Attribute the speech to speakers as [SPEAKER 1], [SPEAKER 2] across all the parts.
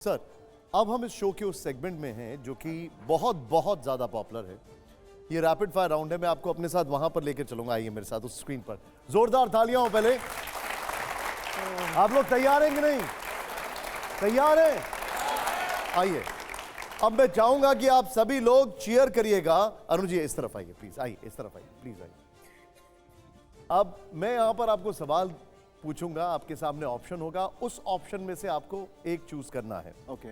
[SPEAKER 1] Sir, अब हम इस शो के उस सेगमेंट में हैं जो कि बहुत बहुत ज्यादा पॉपुलर है। ये रैपिड फायर राउंड है। मैं आपको अपने साथ वहां पर लेकर चलूंगा। आइए मेरे साथ उस स्क्रीन पर। जोरदार तालियां हो पहले। आप लोग तैयार हैं कि नहीं? तैयार हैं? आइए। अब मैं चाहूंगा कि आप सभी लोग चीयर करिएगा। अरुण जी इस तरफ आइए प्लीज। आइए इस तरफ आइए प्लीज। आइए। अब मैं यहां पर आपको सवाल पूछूंगा, आपके सामने ऑप्शन होगा, उस ऑप्शन में से आपको एक चूज करना है।
[SPEAKER 2] ओके।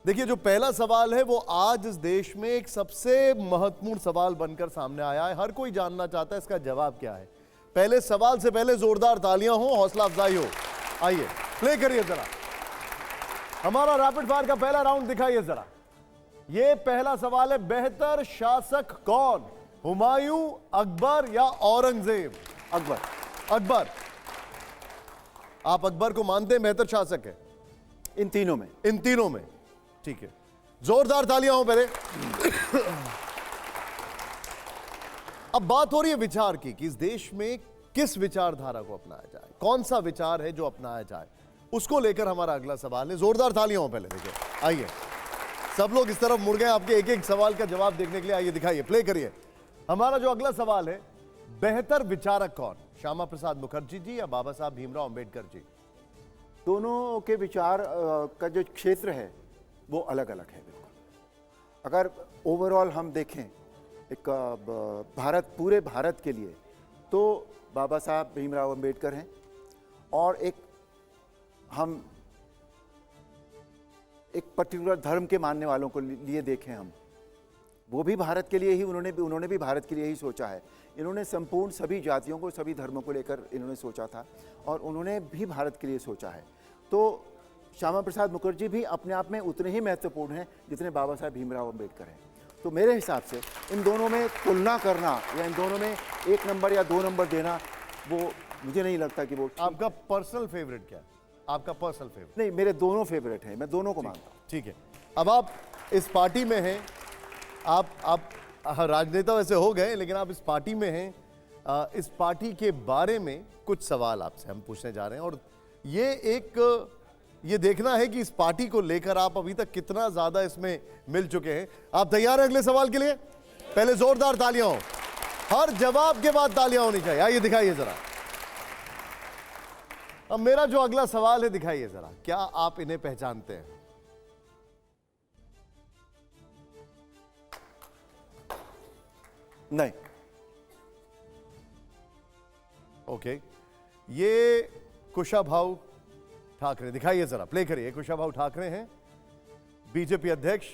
[SPEAKER 1] देखिए, जो पहला सवाल है वो आज इस देश में एक सबसे महत्वपूर्ण सवाल बनकर सामने आया है। हर कोई जानना चाहता है इसका जवाब क्या है। पहले सवाल से पहले जोरदार तालियां हो, हौसला अफजाई हो। आइए प्ले करिए जरा। हमारा रैपिड फायर का पहला राउंड दिखाइए जरा। ये पहला सवाल है, बेहतर शासक कौन? हुमायूं, अकबर या औरंगजेब?
[SPEAKER 2] अकबर।
[SPEAKER 1] अकबर। आप अकबर को मानते हैं बेहतर शासक है?
[SPEAKER 2] इन तीनों में।
[SPEAKER 1] इन तीनों में, ठीक है। जोरदार तालियां हो पहले। अब बात हो रही है विचार की कि इस देश में किस विचारधारा को अपनाया जाए, कौन सा विचार है जो अपनाया जाए, उसको लेकर हमारा अगला सवाल है। जोरदार तालियां हो पहले। देखिए, आइए सब लोग इस तरफ मुड़ गए आपके एक एक सवाल का जवाब देखने के लिए। आइए दिखाइए, प्ले करिए। हमारा जो अगला सवाल है, बेहतर विचारक कौन? श्यामा प्रसाद मुखर्जी जी या बाबा साहब भीमराव अंबेडकर जी?
[SPEAKER 2] दोनों के विचार का जो क्षेत्र है वो अलग अलग है बिल्कुल। अगर ओवरऑल हम देखें एक पूरे भारत के लिए, तो बाबा साहब भीमराव अंबेडकर हैं। और हम एक पर्टिकुलर धर्म के मानने वालों को लिए देखें हम, वो भी भारत के लिए ही उन्होंने भी भारत के लिए ही सोचा है। इन्होंने संपूर्ण सभी जातियों को, सभी धर्मों को लेकर इन्होंने सोचा था और उन्होंने भी भारत के लिए सोचा है। तो श्यामा प्रसाद मुखर्जी भी अपने आप में उतने ही महत्वपूर्ण हैं जितने बाबा साहब भीमराव अंबेडकर हैं। तो मेरे हिसाब से इन दोनों में तुलना करना या इन दोनों में 1 नंबर या 2 नंबर देना, वो मुझे नहीं लगता कि वो।
[SPEAKER 1] आपका पर्सनल फेवरेट क्या है? आपका पर्सनल फेवरेट?
[SPEAKER 2] नहीं, मेरे दोनों फेवरेट हैं, मैं दोनों को मानता हूँ।
[SPEAKER 1] ठीक है। अब आप इस पार्टी में हैं, आप राजनेता वैसे हो गए, लेकिन आप इस पार्टी में हैं। इस पार्टी के बारे में कुछ सवाल आपसे हम पूछने जा रहे हैं और ये देखना है कि इस पार्टी को लेकर आप अभी तक कितना ज्यादा इसमें मिल चुके हैं। आप तैयार हैं अगले सवाल के लिए? पहले जोरदार तालियां हो। हर जवाब के बाद तालियां होनी चाहिए। आइए दिखाइए जरा। अब मेरा जो अगला सवाल है, दिखाइए जरा। क्या आप इन्हें पहचानते हैं?
[SPEAKER 2] नहीं।
[SPEAKER 1] ओके। ये कुशाभाऊ ठाकरे, दिखाइए जरा, प्ले करिए। कुशाभाऊ ठाकरे हैं बीजेपी अध्यक्ष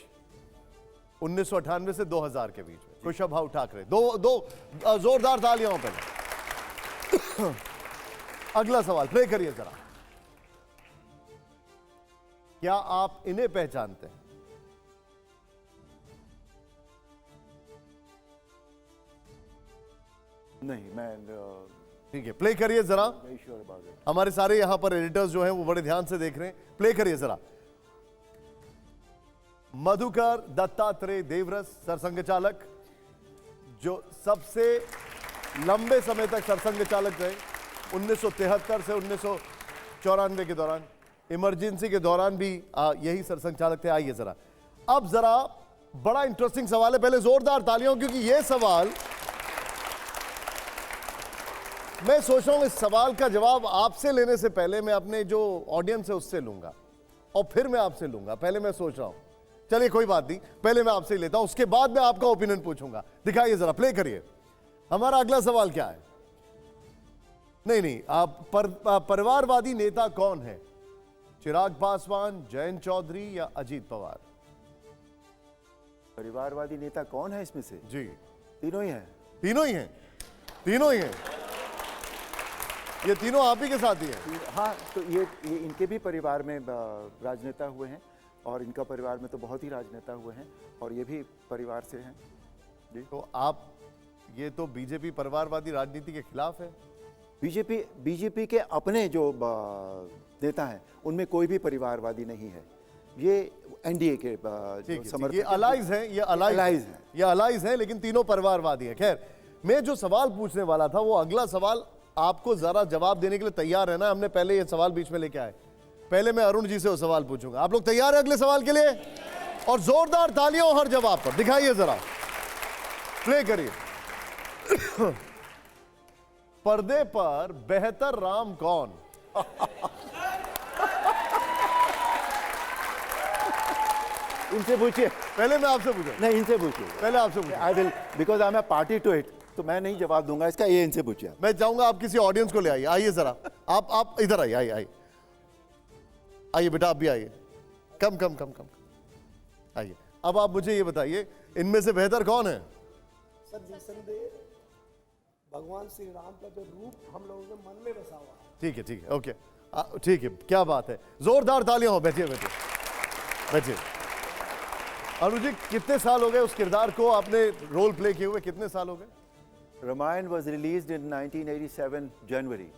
[SPEAKER 1] 1998 से 2000 के बीच में। कुशाभाऊ ठाकरे। दो जोरदार तालियां हो पहले। अगला सवाल प्ले करिए जरा। क्या आप इन्हें पहचानते हैं?
[SPEAKER 2] नहीं, मैं
[SPEAKER 1] ठीक है, प्ले करिए जरा।
[SPEAKER 2] Sure about it.
[SPEAKER 1] हमारे सारे यहां पर एडिटर्स जो हैं वो बड़े ध्यान से देख रहे हैं। प्ले करिए जरा। मधुकर दत्तात्रेय देवरस, सरसंघ चालक, जो सबसे लंबे समय तक सरसंघ चालक रहे। 1973 से 1994 के दौरान, इमरजेंसी के दौरान भी यही सरसंघ चालक थे। आइए जरा। अब जरा बड़ा इंटरेस्टिंग सवाल है। पहले जोरदार तालियां, क्योंकि यह सवाल, मैं सोच रहा हूं इस सवाल का जवाब आपसे लेने से पहले मैं अपने जो ऑडियंस है उससे लूंगा और फिर मैं आपसे लूंगा। पहले मैं सोच रहा हूं, चलिए कोई बात नहीं, पहले मैं आपसे ही लेता हूं, उसके बाद मैं आपका ओपिनियन पूछूंगा। दिखाइए जरा, प्ले करिए। हमारा अगला सवाल क्या है? नहीं, आप परिवारवादी नेता कौन है? चिराग पासवान, जयंत चौधरी या अजीत पवार?
[SPEAKER 2] परिवारवादी नेता कौन है इसमें से?
[SPEAKER 1] जी,
[SPEAKER 2] तीनों ही हैं।
[SPEAKER 1] तीनों ही हैं। तीनों ही हैं। ये तीनों आप ही के साथ ही हैं?
[SPEAKER 2] हाँ, तो ये इनके भी परिवार में राजनेता हुए हैं और इनका परिवार में तो बहुत ही राजनेता हुए हैं और ये भी परिवार से हैं। जी।
[SPEAKER 1] तो आप, ये तो बीजेपी परिवारवादी राजनीति के खिलाफ है।
[SPEAKER 2] बीजेपी के अपने जो नेता हैं उनमें कोई भी परिवारवादी नहीं है। ये एनडीए के समर्थक,
[SPEAKER 1] ये अलाइज हैं। ये अलाइज हैं, लेकिन तीनों परिवारवादी हैं। खैर, मैं जो सवाल पूछने वाला था वो अगला सवाल, आपको जरा जवाब देने के लिए तैयार रहना। हमने पहले ये सवाल बीच में लेके आए। पहले मैं अरुण जी से वो सवाल पूछूंगा। आप लोग तैयार हैं अगले सवाल के लिए? और जोरदार तालियां हर जवाब पर दिखाइए जरा, प्ले करिए। पर्दे पर बेहतर राम कौन?
[SPEAKER 2] इनसे पूछिए।
[SPEAKER 1] पहले मैं आपसे पूछूं।
[SPEAKER 2] नहीं, इनसे पूछिए।
[SPEAKER 1] पहले आपसे पूछूं।
[SPEAKER 2] I will, because I am a party to it, तो मैं नहीं जवाब दूंगा इसका, ये इनसे पूछिए।
[SPEAKER 1] मैं चाहूंगा आप किसी ऑडियंस को ले आइए। आइए जरा, आप इधर आइए, आइए आइए आइए बेटा, आप भी आइए। कम कम कम कम आइए। अब आप मुझे ये बताइए, इनमें से बेहतर कौन है?
[SPEAKER 3] सर निसंदेह भगवान श्री राम का जो रूप हम लोगों के मन में बसा हुआ है।
[SPEAKER 1] ठीक है, ठीक है, ओके, ठीक है, क्या बात है, जोरदार तालियां हो। बैठिए बैठिए बैठिए। अरुण जी, कितने साल हो गए उस किरदार को आपने रोल प्ले किए हुए? कितने साल हो गए?
[SPEAKER 2] रामायण वॉज रिलीज इन 1987 जनवरी।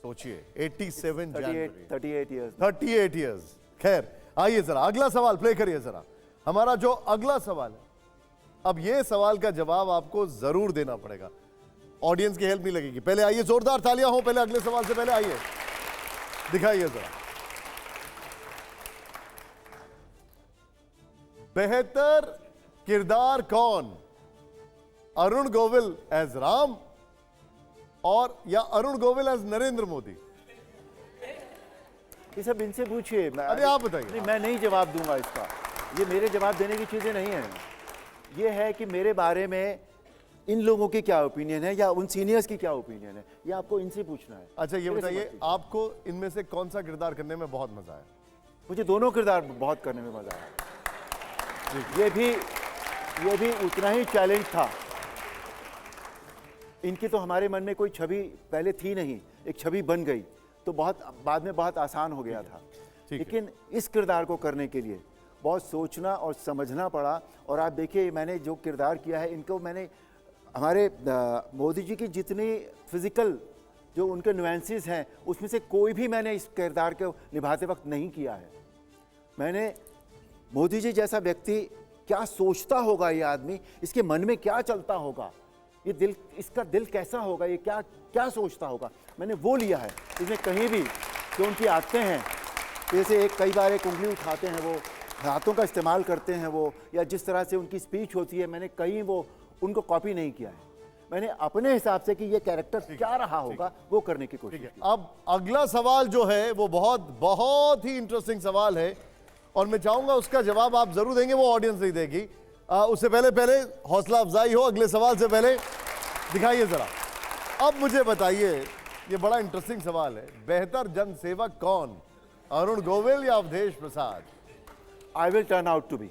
[SPEAKER 1] सोचिए, 87 जनवरी,
[SPEAKER 2] 38 years।
[SPEAKER 1] 38 इयर्स। खैर, आइए जरा अगला सवाल प्ले करिए जरा। हमारा जो अगला सवाल है, अब ये सवाल का जवाब आपको जरूर देना पड़ेगा, ऑडियंस की हेल्प नहीं लगेगी। पहले आइए, जोरदार तालियां हो पहले अगले सवाल से पहले। आइए, दिखाइए जरा। बेहतर किरदार कौन? अरुण गोविल एज राम और या अरुण गोविल एज नरेंद्र मोदी?
[SPEAKER 2] ये सब इनसे पूछिए।
[SPEAKER 1] अरे आप बताइए।
[SPEAKER 2] नहीं, मैं नहीं जवाब दूंगा इसका, ये मेरे जवाब देने की चीजें नहीं है। ये है कि मेरे बारे में इन लोगों की क्या ओपिनियन है या उन सीनियर्स की क्या ओपिनियन है, ये आपको इनसे पूछना है।
[SPEAKER 1] अच्छा, ये
[SPEAKER 2] मेरे से
[SPEAKER 1] बताइए,
[SPEAKER 2] मत पूछिए।
[SPEAKER 1] आपको इनमें से कौन सा किरदार करने में बहुत मजा आया?
[SPEAKER 2] मुझे दोनों किरदार बहुत करने में मजा आया। ये भी उतना ही चैलेंज था। इनकी तो हमारे मन में कोई छवि पहले थी नहीं, एक छवि बन गई, तो बहुत बाद में बहुत आसान हो गया था। लेकिन इस किरदार को करने के लिए बहुत सोचना और समझना पड़ा। और आप देखिए, मैंने जो किरदार किया है, इनको मैंने हमारे मोदी जी की जितनी फिजिकल जो उनके नुएंसेस हैं, उसमें से कोई भी मैंने इस किरदार को निभाते वक्त नहीं किया है। मैंने मोदी जी जैसा व्यक्ति, क्या सोचता होगा ये आदमी, इसके मन में क्या चलता होगा, ये दिल, इसका दिल कैसा होगा, ये क्या क्या सोचता होगा, मैंने वो लिया है। इसमें कहीं भी जो उनकी आदतें हैं, जैसे कई बार एक उंगली उठाते हैं, वो हाथों का इस्तेमाल करते हैं वो, या जिस तरह से उनकी स्पीच होती है, मैंने कहीं वो उनको कॉपी नहीं किया है। मैंने अपने हिसाब से कि ये कैरेक्टर क्या रहा होगा वो करने की कोशिश की।
[SPEAKER 1] अब अगला सवाल जो है वो बहुत बहुत ही इंटरेस्टिंग सवाल है और मैं चाहूंगा उसका जवाब आप जरूर देंगे, वो ऑडियंस नहीं देगी। उससे पहले हौसला अफजाई हो अगले सवाल से पहले। दिखाइए जरा। अब मुझे बताइए, ये बड़ा इंटरेस्टिंग सवाल है, बेहतर जनसेवक कौन? अरुण गोविल या Awadhesh Prasad?
[SPEAKER 2] I will turn out to B.